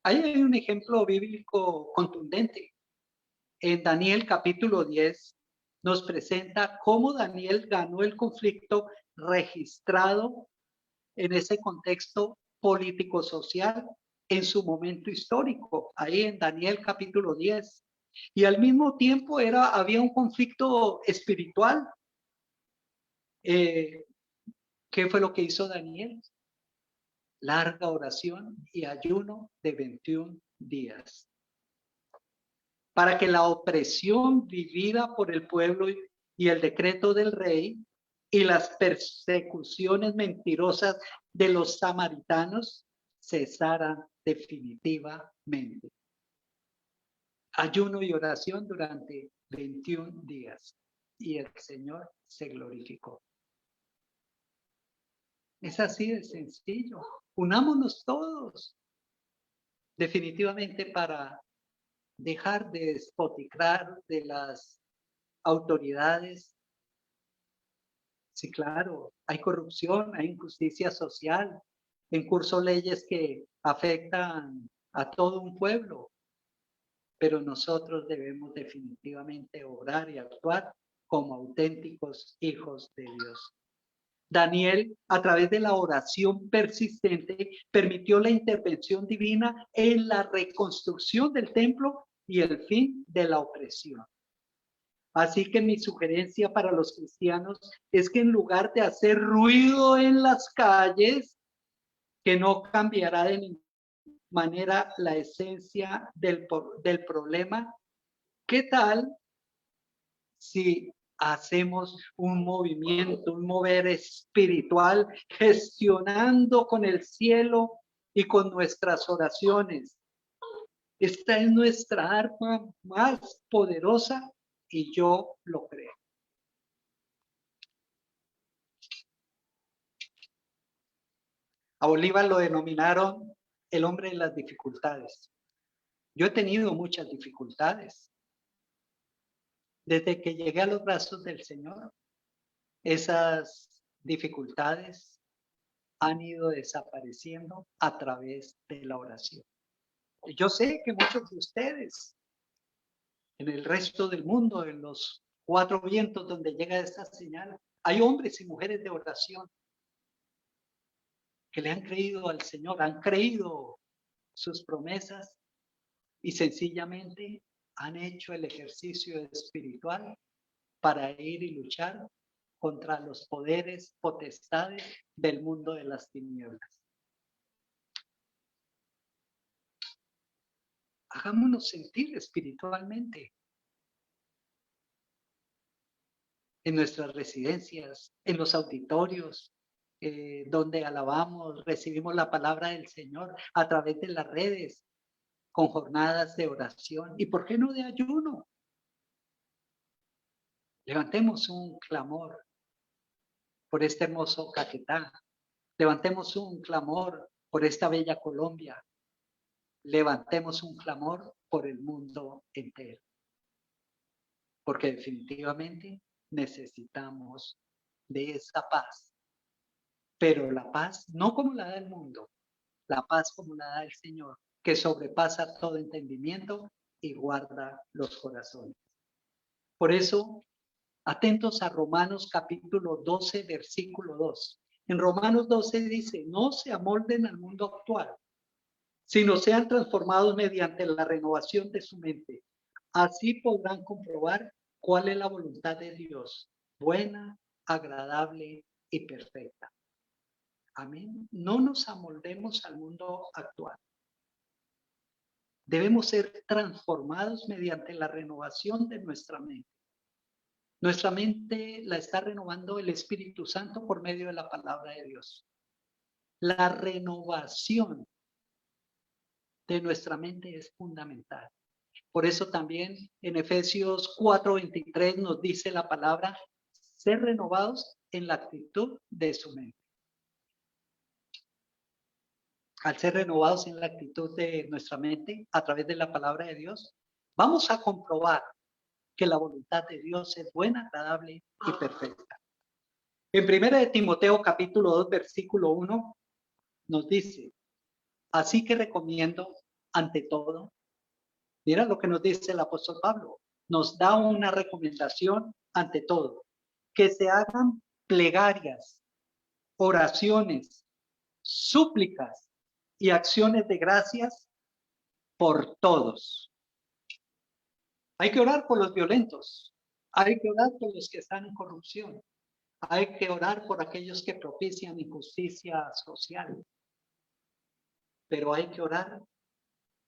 Ahí hay un ejemplo bíblico contundente. En Daniel capítulo 10, nos presenta cómo Daniel ganó el conflicto registrado en ese contexto político-social en su momento histórico, ahí en Daniel capítulo 10. Y al mismo tiempo había un conflicto espiritual. ¿Qué fue lo que hizo Daniel? Larga oración y ayuno de 21 días. Para que la opresión vivida por el pueblo y el decreto del rey y las persecuciones mentirosas de los samaritanos cesaran definitivamente. Ayuno y oración durante 21 días y el Señor se glorificó. Es así de sencillo. Unámonos todos definitivamente para dejar de despotricar de las autoridades. Sí, claro, hay corrupción, hay injusticia social, en curso leyes que afectan a todo un pueblo, pero nosotros debemos definitivamente obrar y actuar como auténticos hijos de Dios. Daniel, a través de la oración persistente, permitió la intervención divina en la reconstrucción del templo y el fin de la opresión. Así que mi sugerencia para los cristianos es que en lugar de hacer ruido en las calles, que no cambiará de ninguna manera la esencia del problema, ¿qué tal si hacemos un movimiento, un mover espiritual, gestionando con el cielo y con nuestras oraciones? Esta es nuestra arma más poderosa y yo lo creo. A Bolívar lo denominaron el hombre de las dificultades. Yo he tenido muchas dificultades. Desde que llegué a los brazos del Señor, esas dificultades han ido desapareciendo a través de la oración. Y yo sé que muchos de ustedes, en el resto del mundo, en los 4 vientos donde llega esta señal, hay hombres y mujeres de oración que le han creído al Señor, han creído sus promesas y sencillamente han hecho el ejercicio espiritual para ir y luchar contra los poderes, potestades del mundo de las tinieblas. Hagámonos sentir espiritualmente en nuestras residencias, en los auditorios, donde alabamos, recibimos la palabra del Señor a través de las redes, con jornadas de oración y, ¿por qué no de ayuno? Levantemos un clamor por este hermoso Caquetá. Levantemos un clamor por esta bella Colombia. Levantemos un clamor por el mundo entero. Porque definitivamente necesitamos de esa paz. Pero la paz no como la da el mundo, la paz como la da el Señor, que sobrepasa todo entendimiento y guarda los corazones. Por eso, atentos a Romanos capítulo 12, versículo 2. En Romanos 12 dice, no se amolden al mundo actual, sino sean transformados mediante la renovación de su mente. Así podrán comprobar cuál es la voluntad de Dios, buena, agradable y perfecta. Amén. No nos amoldemos al mundo actual. Debemos ser transformados mediante la renovación de nuestra mente. Nuestra mente la está renovando el Espíritu Santo por medio de la palabra de Dios. La renovación de nuestra mente es fundamental. Por eso también en Efesios 4:23 nos dice la palabra, ser renovados en la actitud de su mente. Al ser renovados en la actitud de nuestra mente a través de la palabra de Dios, vamos a comprobar que la voluntad de Dios es buena, agradable y perfecta. En 1 de Timoteo capítulo 2 versículo 1 nos dice, así que recomiendo ante todo, mira lo que nos dice el apóstol Pablo, nos da una recomendación ante todo, que se hagan plegarias, oraciones, súplicas y acciones de gracias por todos. Hay que orar por los violentos, hay que orar por los que están en corrupción, hay que orar por aquellos que propician injusticia social, pero hay que orar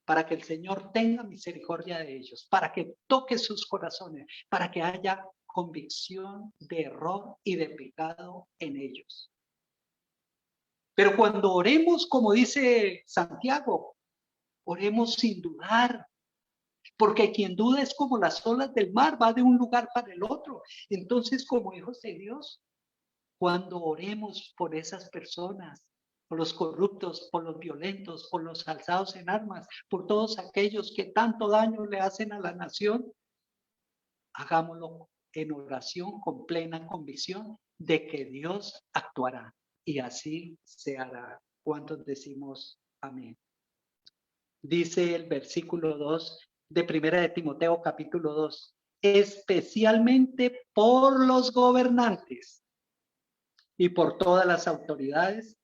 para que el Señor tenga misericordia de ellos, para que toque sus corazones, para que haya convicción de error y de pecado en ellos. Pero cuando oremos, como dice Santiago, oremos sin dudar, porque quien duda es como las olas del mar, va de un lugar para el otro. Entonces, como hijos de Dios, cuando oremos por esas personas, por los corruptos, por los violentos, por los alzados en armas, por todos aquellos que tanto daño le hacen a la nación, hagámoslo en oración con plena convicción de que Dios actuará y así se hará. ¿Cuántos decimos amén? Dice el versículo 2 de Primera de Timoteo capítulo 2, especialmente por los gobernantes y por todas las autoridades.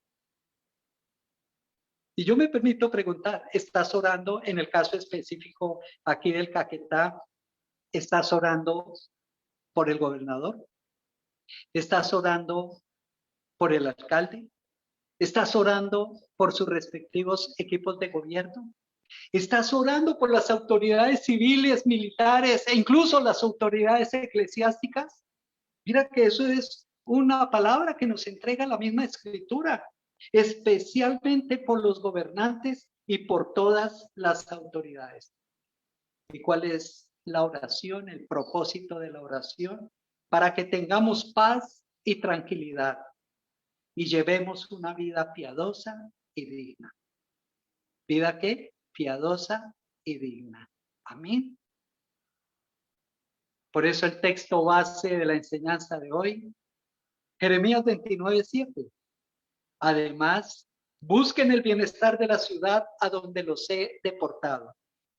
Y yo me permito preguntar, ¿estás orando en el caso específico aquí del Caquetá? ¿Estás orando por el gobernador? ¿Estás orando por el alcalde? ¿Estás orando por sus respectivos equipos de gobierno? ¿Estás orando por las autoridades civiles, militares e incluso las autoridades eclesiásticas? Mira que eso es una palabra que nos entrega la misma escritura, especialmente por los gobernantes y por todas las autoridades. ¿Y cuál es la oración, el propósito de la oración? Para que tengamos paz y tranquilidad y llevemos una vida piadosa y digna. ¿Vida qué? Piadosa y digna. Amén. Por eso el texto base de la enseñanza de hoy, Jeremías 29:7. Además, busquen el bienestar de la ciudad a donde los he deportado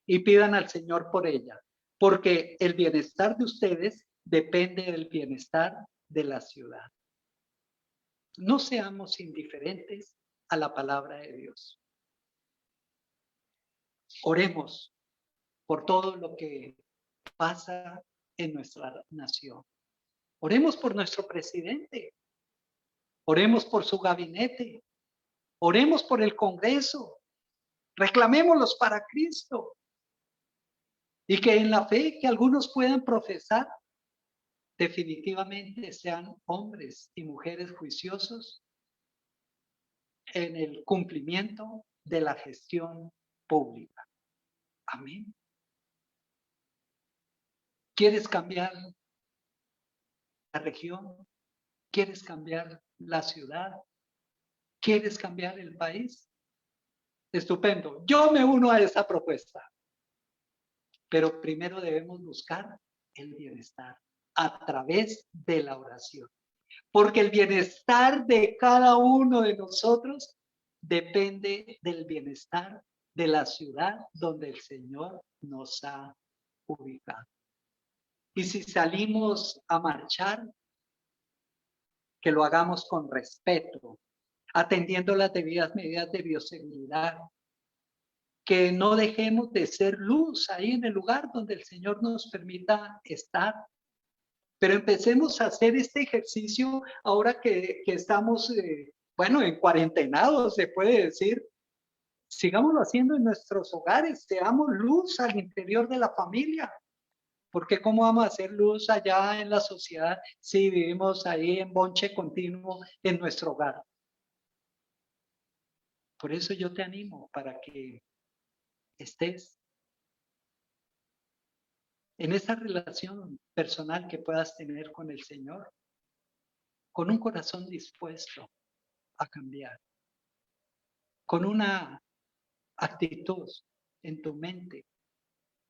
y pidan al Señor por ella, porque el bienestar de ustedes depende del bienestar de la ciudad. No seamos indiferentes a la palabra de Dios. Oremos por todo lo que pasa en nuestra nación. Oremos por nuestro presidente. Oremos por su gabinete. Oremos por el Congreso. Reclamémoslos para Cristo. Y que en la fe que algunos puedan profesar, definitivamente sean hombres y mujeres juiciosos en el cumplimiento de la gestión pública. Amén. ¿Quieres cambiar la región? ¿Quieres cambiar la ciudad? ¿Quieres cambiar el país? Estupendo. Yo me uno a esa propuesta. Pero primero debemos buscar el bienestar a través de la oración. Porque el bienestar de cada uno de nosotros depende del bienestar de la ciudad donde el Señor nos ha ubicado. Y si salimos a marchar, que lo hagamos con respeto, atendiendo las debidas medidas de bioseguridad, que no dejemos de ser luz ahí en el lugar donde el Señor nos permita estar. Pero empecemos a hacer este ejercicio ahora que estamos, en cuarentenados, se puede decir. Sigámoslo haciendo en nuestros hogares, seamos luz al interior de la familia. Porque ¿cómo vamos a hacer luz allá en la sociedad si vivimos ahí en bonche continuo en nuestro hogar? Por eso yo te animo para que estés en esa relación personal que puedas tener con el Señor, con un corazón dispuesto a cambiar, con una actitud en tu mente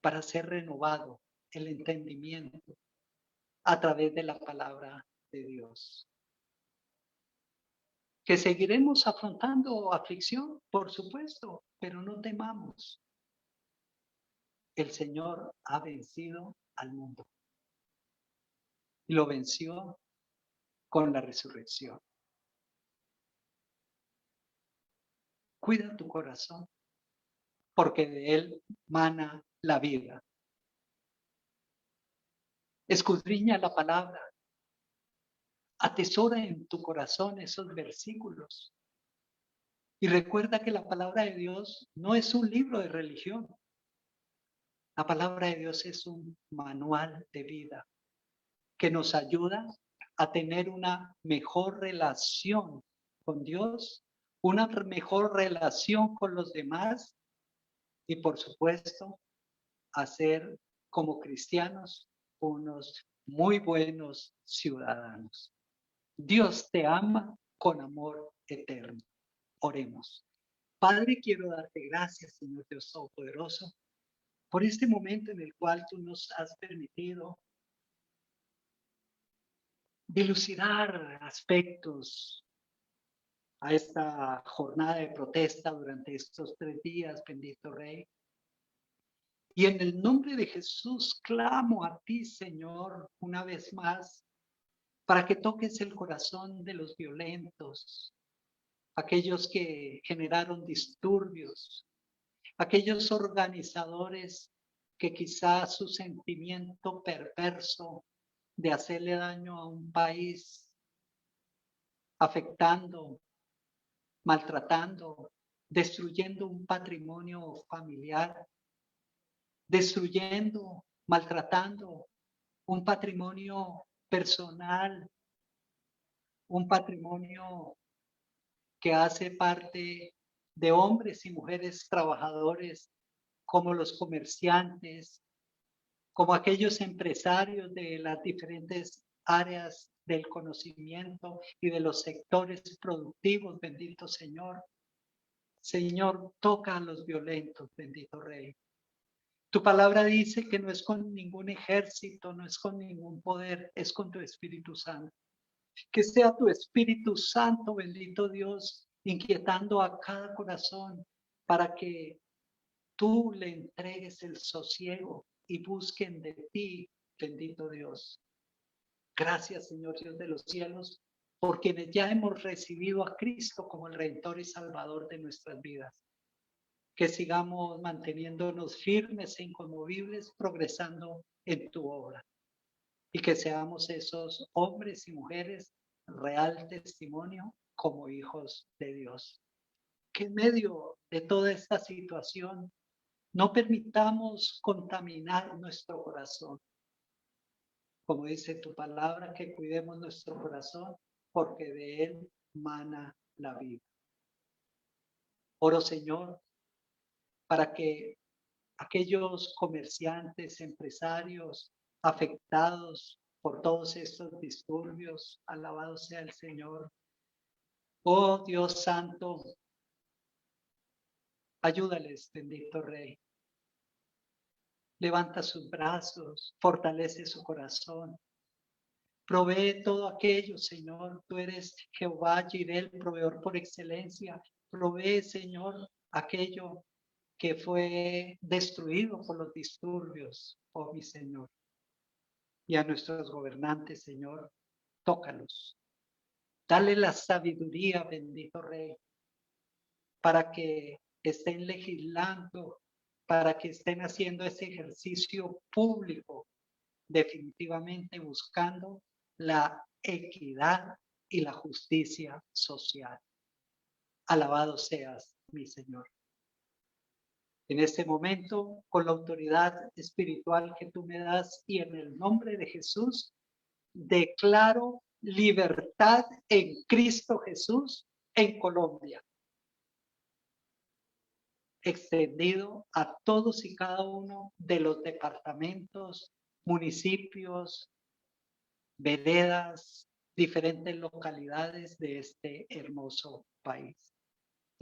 para ser renovado el entendimiento a través de la palabra de Dios. ¿Que seguiremos afrontando aflicción? Por supuesto, pero no temamos. El Señor ha vencido al mundo. Y lo venció con la resurrección. Cuida tu corazón, porque de él mana la vida. Escudriña la palabra. Atesora en tu corazón esos versículos. Y recuerda que la palabra de Dios no es un libro de religión. La palabra de Dios es un manual de vida que nos ayuda a tener una mejor relación con Dios, una mejor relación con los demás y, por supuesto, a ser como cristianos unos muy buenos ciudadanos. Dios te ama con amor eterno. Oremos. Padre, quiero darte gracias, Señor Dios Todopoderoso, por este momento en el cual tú nos has permitido dilucidar aspectos a esta jornada de protesta durante estos 3 días, bendito Rey. Y en el nombre de Jesús clamo a ti, Señor, una vez más, para que toques el corazón de los violentos, aquellos que generaron disturbios, aquellos organizadores que quizás su sentimiento perverso de hacerle daño a un país, afectando, maltratando, destruyendo un patrimonio familiar, destruyendo, maltratando un patrimonio personal, un patrimonio que hace parte de hombres y mujeres trabajadores, como los comerciantes, como aquellos empresarios de las diferentes áreas del conocimiento y de los sectores productivos, bendito Señor. Señor, toca a los violentos, bendito Rey. Tu palabra dice que no es con ningún ejército, no es con ningún poder, es con tu Espíritu Santo. Que sea tu Espíritu Santo, bendito Dios, inquietando a cada corazón para que tú le entregues el sosiego y busquen de ti, bendito Dios. Gracias, Señor Dios de los cielos, por quienes ya hemos recibido a Cristo como el Redentor y Salvador de nuestras vidas. Que sigamos manteniéndonos firmes e inconmovibles, progresando en tu obra. Y que seamos esos hombres y mujeres real testimonio como hijos de Dios. Que en medio de toda esta situación no permitamos contaminar nuestro corazón. Como dice tu palabra, que cuidemos nuestro corazón porque de él mana la vida. Oro, Señor, para que aquellos comerciantes, empresarios afectados por todos estos disturbios, alabado sea el Señor. Oh Dios Santo, ayúdales, bendito Rey. Levanta sus brazos, fortalece su corazón. Provee todo aquello, Señor. Tú eres Jehová Jireh, el proveedor por excelencia. Provee, Señor, aquello que fue destruido por los disturbios, oh mi Señor. Y a nuestros gobernantes, Señor, tócalos. Dale la sabiduría, bendito Rey, para que estén legislando, para que estén haciendo ese ejercicio público, definitivamente buscando la equidad y la justicia social. Alabado seas, mi Señor. En este momento, con la autoridad espiritual que tú me das y en el nombre de Jesús, declaro libertad en Cristo Jesús en Colombia, extendido a todos y cada uno de los departamentos, municipios, veredas, diferentes localidades de este hermoso país.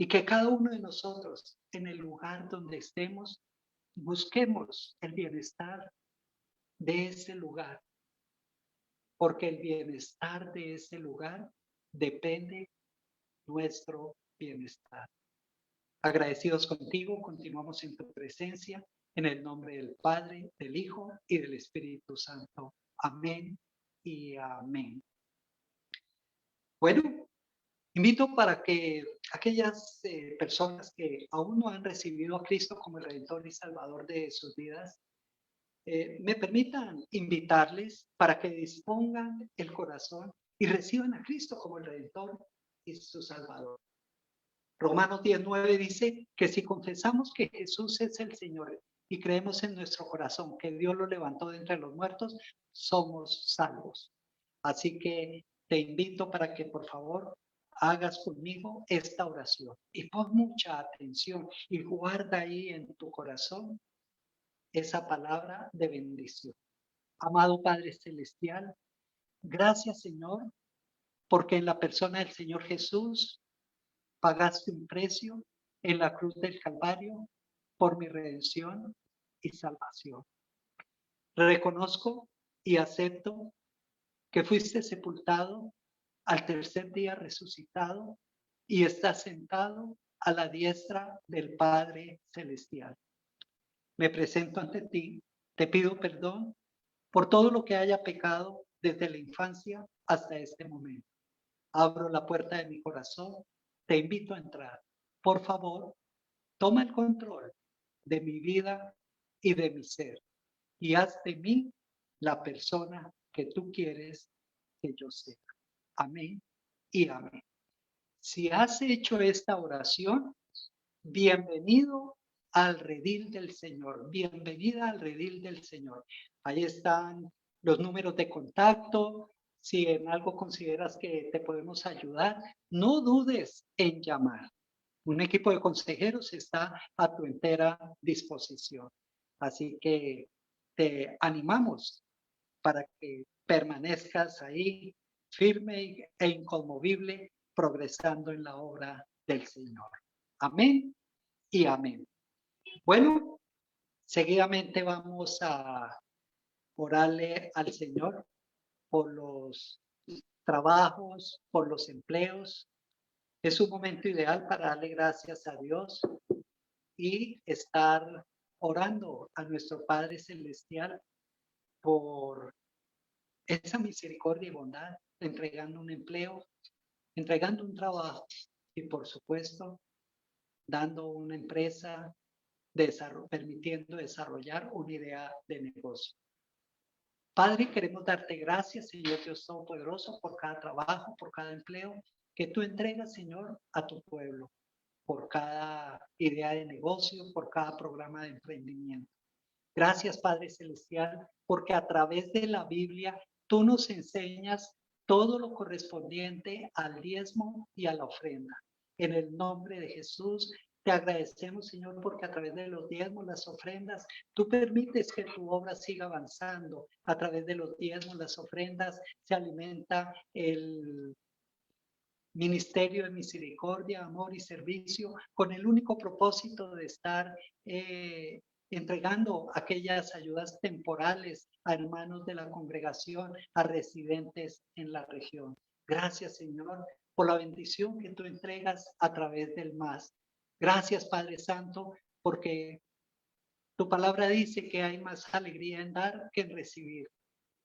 Y que cada uno de nosotros, en el lugar donde estemos, busquemos el bienestar de ese lugar, porque el bienestar de ese lugar depende nuestro bienestar. Agradecidos contigo, continuamos en tu presencia En el nombre del Padre, del Hijo y del Espíritu Santo. Amén y amén. Bueno, invito para que aquellas personas que aún no han recibido a Cristo como el Redentor y Salvador de sus vidas, me permitan invitarles para que dispongan el corazón y reciban a Cristo como el Redentor y su Salvador. Romanos 19 dice que si confesamos que Jesús es el Señor y creemos en nuestro corazón que Dios lo levantó de entre los muertos, somos salvos. Así que te invito para que por favor hagas conmigo esta oración y pon mucha atención y guarda ahí en tu corazón esa palabra de bendición. Amado Padre Celestial, gracias Señor, porque en la persona del Señor Jesús pagaste un precio en la cruz del Calvario por mi redención y salvación. Reconozco y acepto que fuiste sepultado, al tercer día resucitado y estás sentado a la diestra del Padre Celestial. Me presento ante ti, te pido perdón por todo lo que haya pecado desde la infancia hasta este momento. Abro la puerta de mi corazón, te invito a entrar. Por favor, toma el control de mi vida y de mi ser y haz de mí la persona que tú quieres que yo sea. Amén y amén. Si has hecho esta oración, bienvenido al redil del Señor, bienvenida al redil del Señor. Ahí están los números de contacto. Si en algo consideras que te podemos ayudar, no dudes en llamar. Un equipo de consejeros está a tu entera disposición. Así que te animamos para que permanezcas ahí firme e inconmovible, progresando en la obra del Señor. Amén y amén. Bueno, seguidamente vamos a orarle al Señor por los trabajos, por los empleos. Es un momento ideal para darle gracias a Dios y estar orando a nuestro Padre Celestial por esa misericordia y bondad, entregando un empleo, entregando un trabajo y por supuesto dando una empresa, permitiendo desarrollar una idea de negocio. Padre, queremos darte gracias, Señor Dios Todopoderoso, por cada trabajo, por cada empleo que tú entregas, Señor, a tu pueblo, por cada idea de negocio, por cada programa de emprendimiento. Gracias, Padre Celestial, porque a través de la Biblia tú nos enseñas todo lo correspondiente al diezmo y a la ofrenda. En el nombre de Jesús, te agradecemos, Señor, porque a través de los diezmos, las ofrendas, tú permites que tu obra siga avanzando. A través de los diezmos, las ofrendas, se alimenta el ministerio de misericordia, amor y servicio, con el único propósito de estar entregando aquellas ayudas temporales a hermanos de la congregación, a residentes en la región. Gracias, Señor, por la bendición que tú entregas a través del MAS. Gracias, Padre Santo, porque tu palabra dice que hay más alegría en dar que en recibir.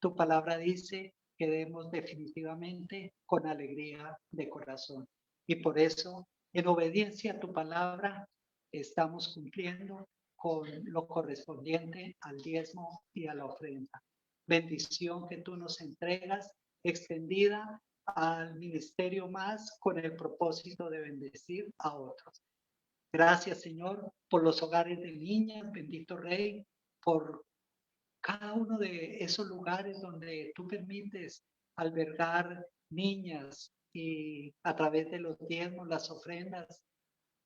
Tu palabra dice que demos definitivamente con alegría de corazón. Y por eso, en obediencia a tu palabra, estamos cumpliendo con lo correspondiente al diezmo y a la ofrenda. Bendición que tú nos entregas, extendida al ministerio más con el propósito de bendecir a otros. Gracias, Señor, por los hogares de niñas, bendito Rey, por cada uno de esos lugares donde tú permites albergar niñas y a través de los diezmos, las ofrendas,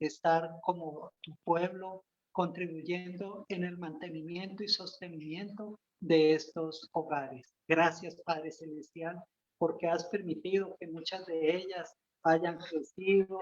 estar como tu pueblo contribuyendo en el mantenimiento y sostenimiento de estos hogares. Gracias, Padre Celestial, porque has permitido que muchas de ellas hayan crecido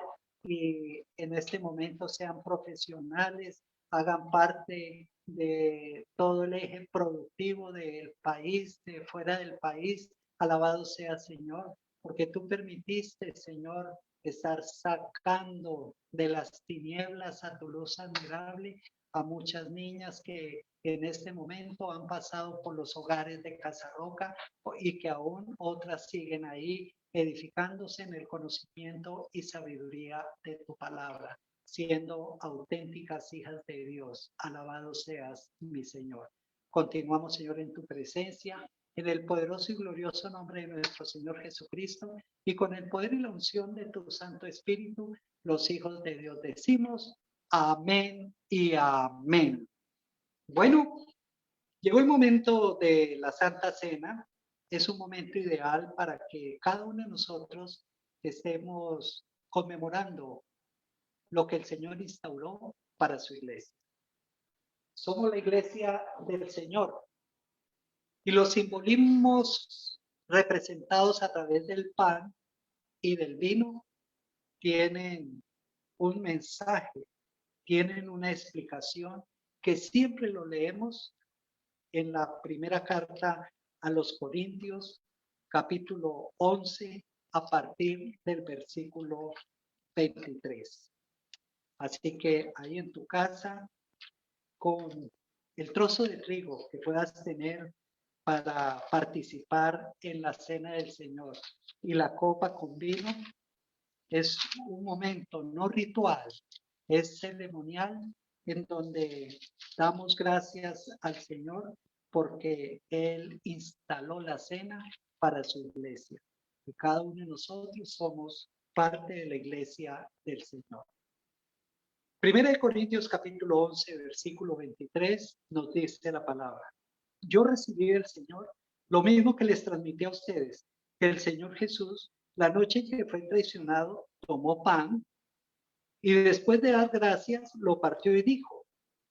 y en este momento sean profesionales, hagan parte de todo el eje productivo del país, de fuera del país. Alabado sea, Señor, porque tú permitiste, Señor, estar sacando de las tinieblas a tu luz admirable a muchas niñas que en este momento han pasado por los hogares de Casa Roca y que aún otras siguen ahí edificándose en el conocimiento y sabiduría de tu palabra, siendo auténticas hijas de Dios. Alabado seas, mi Señor. Continuamos, Señor, en tu presencia, en el poderoso y glorioso nombre de nuestro Señor Jesucristo, y con el poder y la unción de tu Santo Espíritu, los hijos de Dios decimos, amén y amén. Bueno, llegó el momento de la Santa Cena. Es un momento ideal para que cada uno de nosotros estemos conmemorando lo que el Señor instauró para su iglesia. Somos la iglesia del Señor y los simbolismos representados a través del pan y del vino tienen un mensaje, tienen una explicación que siempre lo leemos en la primera carta a los Corintios, capítulo 11, a partir del versículo 23. Así que ahí en tu casa, con el trozo de trigo que puedas tener para participar en la cena del Señor y la copa con vino, es un momento no ritual, es ceremonial en donde damos gracias al Señor porque Él instaló la cena para su iglesia. Y cada uno de nosotros somos parte de la iglesia del Señor. Primera de Corintios capítulo 11, versículo 23 nos dice la palabra. Yo recibí del Señor lo mismo que les transmití a ustedes, que el Señor Jesús, la noche que fue traicionado, tomó pan y después de dar gracias, lo partió y dijo,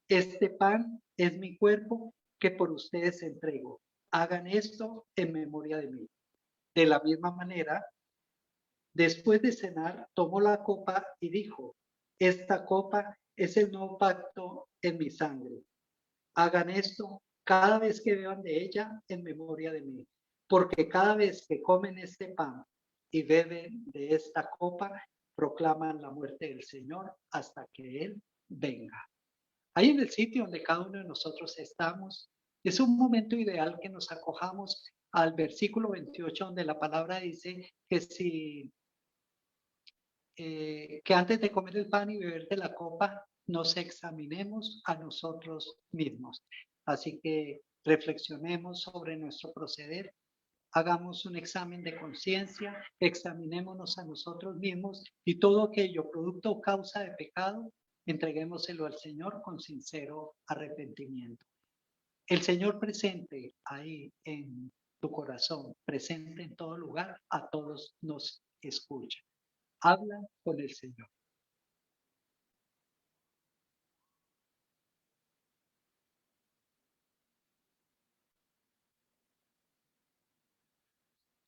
este pan es mi cuerpo que por ustedes entrego. Hagan esto en memoria de mí. De la misma manera, después de cenar, tomó la copa y dijo, esta copa es el nuevo pacto en mi sangre. Hagan esto cada vez que beban de ella en memoria de mí, porque cada vez que comen este pan y beben de esta copa, proclaman la muerte del Señor hasta que Él venga. Ahí en el sitio donde cada uno de nosotros estamos, es un momento ideal que nos acojamos al versículo 28, donde la palabra dice que que antes de comer el pan y beber de la copa, nos examinemos a nosotros mismos. Así que reflexionemos sobre nuestro proceder, hagamos un examen de conciencia, examinémonos a nosotros mismos y todo aquello, producto o causa de pecado, entreguémoselo al Señor con sincero arrepentimiento. El Señor presente ahí en tu corazón, presente en todo lugar, a todos nos escucha. Habla con el Señor.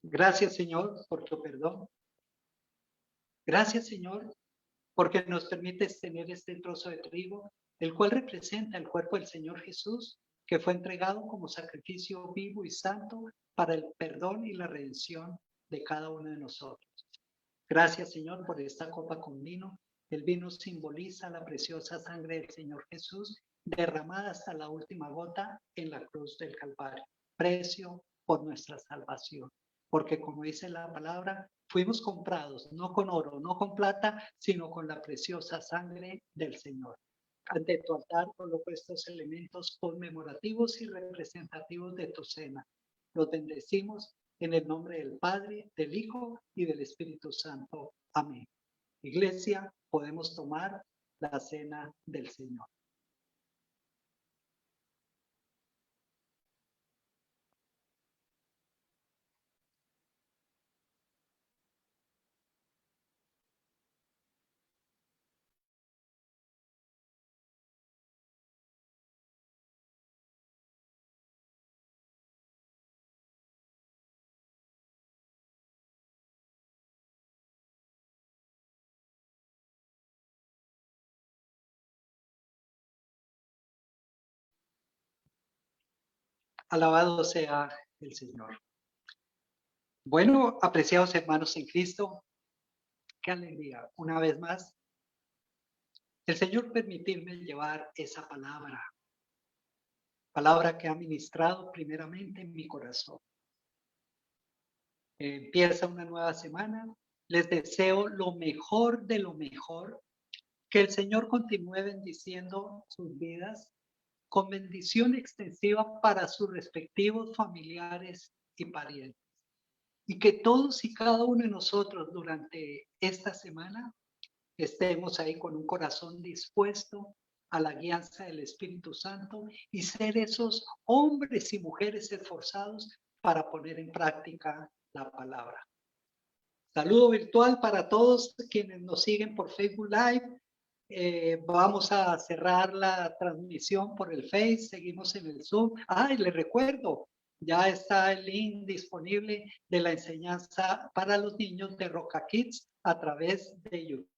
Gracias, Señor, por tu perdón. Gracias, Señor, porque nos permites tener este trozo de trigo, el cual representa el cuerpo del Señor Jesús, que fue entregado como sacrificio vivo y santo para el perdón y la redención de cada uno de nosotros. Gracias, Señor, por esta copa con vino. El vino simboliza la preciosa sangre del Señor Jesús, derramada hasta la última gota en la cruz del Calvario, precio por nuestra salvación. Porque como dice la palabra, fuimos comprados no con oro, no con plata, sino con la preciosa sangre del Señor. Ante tu altar coloco estos elementos conmemorativos y representativos de tu cena. Los bendecimos en el nombre del Padre, del Hijo y del Espíritu Santo. Amén. Iglesia, podemos tomar la cena del Señor. Alabado sea el Señor. Bueno, apreciados hermanos en Cristo, qué alegría. Una vez más, el Señor permitirme llevar esa palabra que ha ministrado primeramente en mi corazón. Empieza una nueva semana. Les deseo lo mejor de lo mejor. Que el Señor continúe bendiciendo sus vidas con bendición extensiva para sus respectivos familiares y parientes. Y que todos y cada uno de nosotros durante esta semana estemos ahí con un corazón dispuesto a la guianza del Espíritu Santo y ser esos hombres y mujeres esforzados para poner en práctica la palabra. Saludo virtual para todos quienes nos siguen por Facebook Live. Vamos a cerrar la transmisión por el Face, seguimos en el Zoom. Y les recuerdo, ya está el link disponible de la enseñanza para los niños de Roca Kids a través de YouTube.